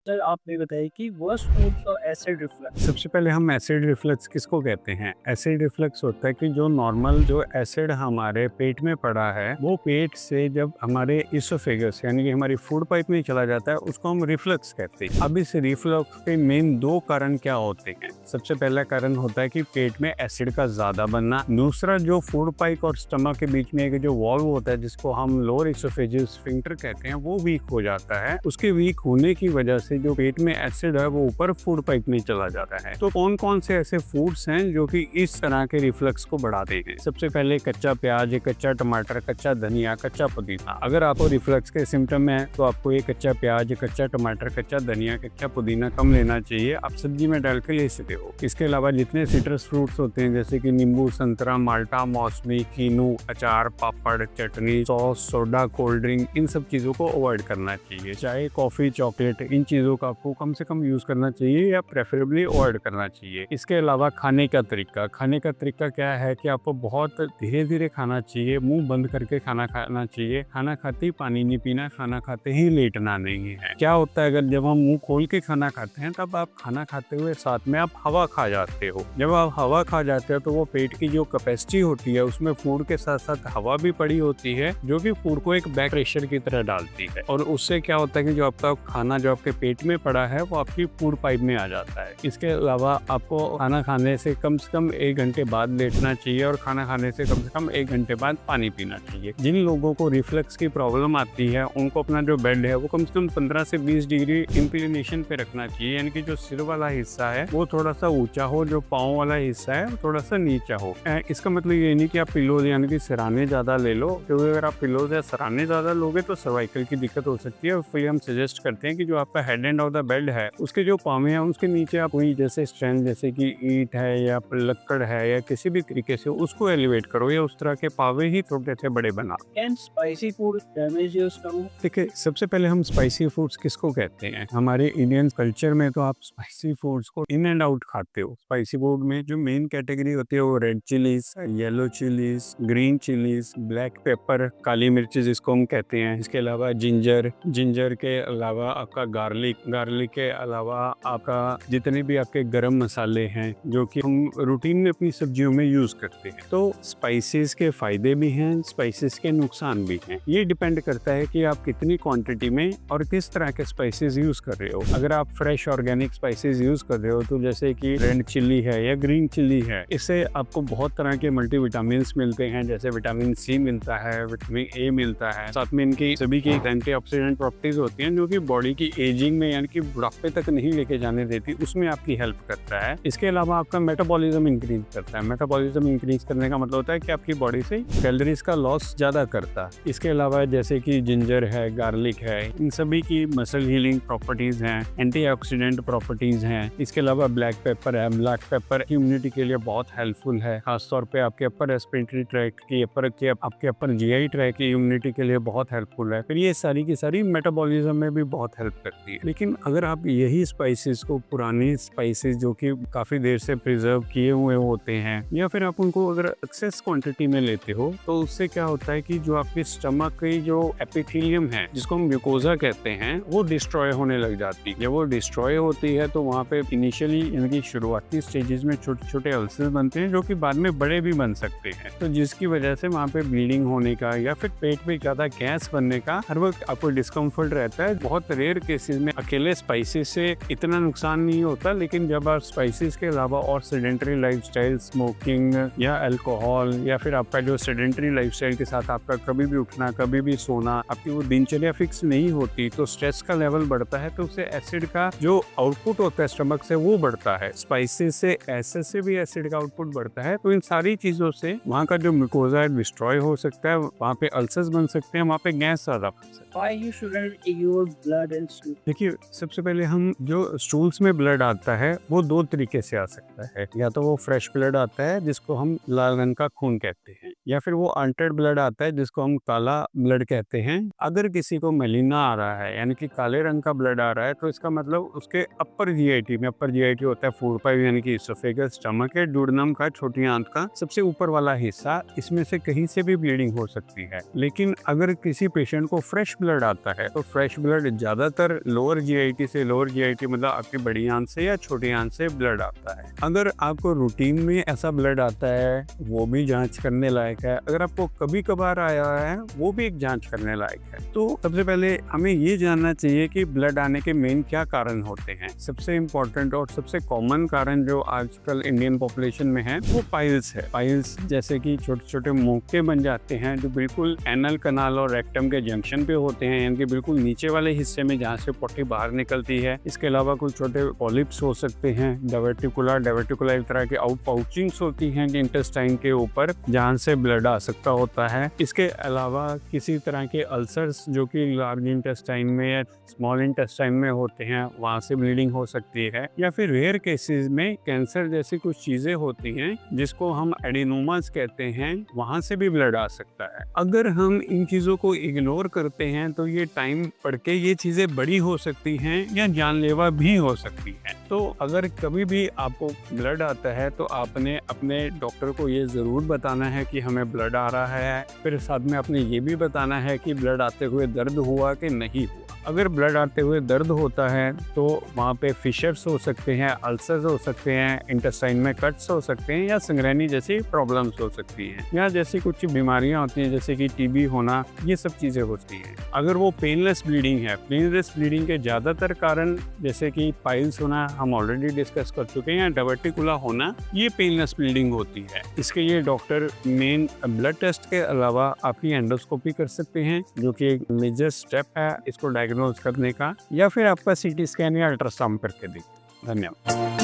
Sir आप ये बताइए कि वर्स्ट फूड्स और एसिड रिफ्लक्स। सबसे पहले हम एसिड रिफ्लक्स किसको कहते हैं? एसिड रिफ्लक्स होता है कि जो नॉर्मल जो एसिड हमारे पेट में पड़ा है, वो पेट से जब हमारे इसोफेगस यानी कि हमारी फूड पाइप में चला जाता है, उसको हम रिफ्लक्स कहते हैं। अब इस रिफ्लक्स के मेन 2 कारण क्या होते हैं? सबसे पहला कारण होता है कि पेट में एसिड का ज़्यादा बनना। दूसरा जो फूड पाइप और स्टमक के बीच में एक जो वॉल्व होता है, जिसको हम लोअर इसोफेजियल स्फिंक्टर कहते हैं, वो वीक हो जाता है। उसके वीक होने की वजह से जो पेट में एसिड है वो ऊपर फूड पाइप में चला जाता है। तो कौन कौन से ऐसे फूड्स हैं जो कि इस तरह के रिफ्लक्स को बढ़ाते हैं? सबसे पहले कच्चा प्याज, कच्चा टमाटर, कच्चा धनिया, कच्चा पुदीना। अगर आपको रिफ्लक्स के सिम्टम है तो आपको ये कच्चा प्याज, कच्चा टमाटर, कच्चा धनिया, कच्चा पुदीना कम लेना चाहिए। आप सब्जी में डाल के ले सकते हो। इसके अलावा जितने सिट्रस फ्रूट्स होते हैं जैसे कि नींबू, संतरा, माल्टा, मौसमी, कीनू, अचार, पापड़, चटनी, सॉस, सोडा, कोल्ड ड्रिंक, इन सब चीजों को अवॉइड करना चाहिए। चाय, कॉफी, चॉकलेट, इन चीजों का आपको कम से कम यूज करना चाहिए या प्रेफरेबली अवॉइड करना चाहिए। इसके अलावा खाने का तरीका क्या है कि आपको बहुत धीरे धीरे खाना चाहिए, मुंह बंद करके खाना खाना चाहिए। खाना खाते ही पानी नहीं पीना, खाना खाते ही लेटना नहीं है। क्या होता है, अगर जब हम मुंह खोल के खाना खाते हैं तब आप खाना खाते हुए साथ में आप हवा खा जाते हो। जब आप हवा खा जाते हो तो वो पेट की जो कैपेसिटी होती है उसमें फूड के साथ साथ हवा भी पड़ी होती है, जो कि फूड को एक बैक प्रेशर की तरह डालती है। और उससे क्या होता है कि जो आपका खाना जो आपके पेट में पड़ा है वो आपकी फूड पाइप में आ जाता है। इसके अलावा आपको खाना खाने से कम 1 घंटे बाद लेटना चाहिए और खाना खाने से कम 1 घंटे बाद पानी पीना चाहिए। जिन लोगों को रिफ्लक्स की प्रॉब्लम आती है उनको अपना जो बेड है वो कम से कम 15 से 20 डिग्री इंक्लिनेशन पे रखना चाहिए, यानी कि जो सिर वाला हिस्सा है वो थोड़ा सा ऊंचा हो, जो पाँव वाला हिस्सा है वो थोड़ा सा नीचा हो। इसका मतलब ये नहीं कि आप पिलोज यानी कि सिरहाने ज्यादा ले लो, क्योंकि अगर आप पिलोज या सिरहाने ज्यादा लोगे तो सर्वाइकल की दिक्कत हो सकती है। फिर हम सजेस्ट करते हैं कि जो आपका head end of the bed है उसके जो पावे हैं उसके नीचे आप कोई जैसे स्टैंड जैसे कि ईंट है या लक्कड़ है या किसी भी तरीके से उसको एलिवेट करो या उस तरह के पावे ही छोटे से बड़े बना। Can spicy food damage your stomach? देखिए, सबसे पहले हम स्पाइसी फूड्स किसको कहते हैं? हमारे इंडियन कल्चर में तो आप स्पाइसी फूड्स को इन एंड आउट खाते हो। स्पाइसी फूड में जो मेन कैटेगरी होती है वो red chillies, yellow chillies, green chillies, black pepper, काली मिर्ची जिसको हम कहते हैं। इसके अलावा जिंजर के अलावा आपका गार्लिक के अलावा आपका जितने भी आपके गरम मसाले हैं जो कि हम रूटीन में अपनी सब्जियों में यूज करते हैं। तो स्पाइसेस के फायदे भी हैं, स्पाइसेस के नुकसान भी हैं। ये डिपेंड करता है कि आप कितनी क्वांटिटी में और किस तरह के स्पाइसेस यूज कर रहे हो। अगर आप फ्रेश ऑर्गेनिक स्पाइसेस यूज कर रहे हो तो जैसे कि रेड चिल्ली है या ग्रीन चिल्ली है, इससे आपको बहुत तरह के मल्टीविटामिन मिलते हैं, जैसे विटामिन सी मिलता है, विटामिन ए मिलता है, साथ में इनकी सभी की एंटीऑक्सीडेंट प्रॉपर्टीज होती हैं जो कि बॉडी की एजिंग में यानी कि बुढ़ापे तक नहीं लेके जाने देती, उसमें आपकी हेल्प करता है। इसके अलावा आपका मेटाबॉलिज्म इंक्रीज करता है। मेटाबॉलिज्म इंक्रीज करने का मतलब होता है कि आपकी बॉडी से कैलोरीज का लॉस ज्यादा करता है। इसके अलावा जैसे कि जिंजर है, गार्लिक है, इन सभी की मसल हीलिंग प्रॉपर्टीज हैं, एंटीऑक्सीडेंट प्रॉपर्टीज हैं। इसके अलावा ब्लैक पेपर है, ब्लैक पेपर इम्यूनिटी के लिए बहुत हेल्पफुल है, खासतौर पे आपके अपर रेस्पिरेटरी ट्रैक्ट की आपके अपर जीआई ट्रैक्ट की इम्यूनिटी के लिए बहुत हेल्पफुल है। फिर ये सारी की सारी मेटाबॉलिज्म में भी बहुत हेल्प करती है। लेकिन अगर आप यही स्पाइसेस को, पुराने स्पाइसेस जो कि काफी देर से प्रिजर्व किए हुए होते हैं, या फिर आप उनको अगर एक्सेस क्वांटिटी में लेते हो तो उससे क्या होता है कि जो आपके स्टमक की जो एपिथेलियम है जिसको हम म्यूकोजा कहते हैं वो डिस्ट्रॉय होने लग जाती है। जब वो डिस्ट्रॉय होती है तो वहाँ पे इनिशियली इनकी शुरुआती स्टेजेस में छोटे छोटे अल्सर बनते हैं जो कि बाद में बड़े भी बन सकते हैं, तो जिसकी वजह से वहाँ पे ब्लीडिंग होने का या फिर पेट में ज्यादा गैस बनने का हर वक्त आपको डिस्कम्फर्ट रहता है। बहुत रेयर केसेस में अकेले स्पाइसेस से इतना नुकसान नहीं होता, लेकिन जब आप स्पाइसेस के अलावा और सेडेंटरी लाइफस्टाइल, स्मोकिंग या अल्कोहल या फिर आपका जो सेडेंटरी लाइफस्टाइल के साथ आपका कभी भी उठना, कभी भी सोना, आपकी वो दिनचर्या फिक्स नहीं होती, तो स्ट्रेस का लेवल बढ़ता है, तो उससे एसिड का जो आउटपुट होता है स्टमक से वो बढ़ता है। स्पाइसेस से एसिड से भी एसिड का आउटपुट बढ़ता है। तो इन सारी चीजों से वहाँ का जो म्यूकोजा है डिस्ट्रॉय हो सकता है, वहाँ पे अल्सर्स बन सकते हैं, वहाँ पे गैस ज्यादा बन सकती है। Why you shouldn't use blood and stool? देखिए, सबसे पहले हम जो स्टूल्स में ब्लड आता है वो 2 तरीके से आ सकता है। या तो वो फ्रेश ब्लड आता है जिसको हम लाल रंग का खून कहते हैं, या फिर वो अल्टर्ड ब्लड आता है जिसको हम काला ब्लड कहते हैं। अगर किसी को मेलिना आ रहा है यानी कि काले रंग का ब्लड आ रहा है तो इसका मतलब उसके अपर जीआईटी में, अपर जीआईटी होता है फूड पाइप यानी कि इसोफेगस, स्टमक है, डुओडेनम का छोटी आंत का सबसे ऊपर वाला हिस्सा, इसमें से कहीं से भी ब्लीडिंग हो सकती है। लेकिन अगर किसी पेशेंट को फ्रेश ब्लड आता है तो फ्रेश ब्लड ज्यादातर लोअर लोअर जीआईटी से, लोअर जीआईटी मतलब आपकी बड़ी आंत से या छोटी आंत से ब्लड आता है। अगर आपको रूटीन में ऐसा ब्लड आता है वो भी जांच करने लायक है, अगर आपको कभी कभार आया है वो भी एक जांच करने लायक है। तो सबसे पहले हमें ये जानना चाहिए कि ब्लड आने के मेन क्या कारण होते हैं। सबसे इम्पोर्टेंट और सबसे कॉमन कारण जो आजकल इंडियन पॉपुलेशन में है वो पाइल्स है। पाइल्स जैसे कि छोटे छोटे मुक्के बन जाते हैं जो बिल्कुल एनल कनाल और रेक्टम के जंक्शन पे होते हैं, यानी कि बिल्कुल नीचे वाले हिस्से में जहाँ से पट्टी बाहर निकलती है। इसके अलावा कुछ छोटे पॉलिप्स हो सकते हैं। डायवर्टिकुला एक तरह की आउट पाउचिंग्स होती हैं इंटेस्टाइन के ऊपर जहाँ से ब्लड आ सकता होता है। इसके अलावा किसी तरह के अल्सर्स जो कि लार्ज इंटेस्टाइन में या स्मॉल इंटेस्टाइन में होते हैं वहाँ से ब्लीडिंग हो सकती है, या फिर रेयर केसेस में कैंसर जैसी कुछ चीजें होती हैं जिसको हम एडिनोमास कहते हैं, वहाँ से भी ब्लड आ सकता है। अगर हम इन चीजों को इग्नोर करते हैं तो ये टाइम पड़ के ये चीजें बड़ी हो सकती हैं या जानलेवा भी हो सकती हैं। तो अगर कभी भी आपको ब्लड आता है तो आपने अपने डॉक्टर को ये ज़रूर बताना है कि हमें ब्लड आ रहा है। फिर साथ में आपने ये भी बताना है कि ब्लड आते हुए दर्द हुआ कि नहीं हुआ। अगर ब्लड आते हुए दर्द होता है तो वहाँ पे फिशर्स हो सकते हैं, अल्सर्स हो सकते हैं, इंटेस्टाइन में कट्स हो सकते हैं या संग्रहणी जैसी प्रॉब्लम्स हो सकती हैं, या जैसी कुछ बीमारियाँ होती हैं जैसे कि टीबी होना, ये सब चीज़ें होती हैं। अगर वो पेनलेस ब्लीडिंग है, पेनलेस ब्लीडिंग के ज़्यादातर कारण जैसे कि पाइल्स होना हम ऑलरेडी डिस्कस कर चुके हैं, या डायवर्टिकुला होना, ये पेनलेस ब्लीडिंग होती है। इसके लिए डॉक्टर मेन ब्लड टेस्ट के अलावा आपकी एंडोस्कोपी कर सकते हैं जो कि एक मेजर स्टेप है इसको डायग्नोज करने का, या फिर आपका सीटी स्कैन या अल्ट्रासाउंड करके दें। धन्यवाद।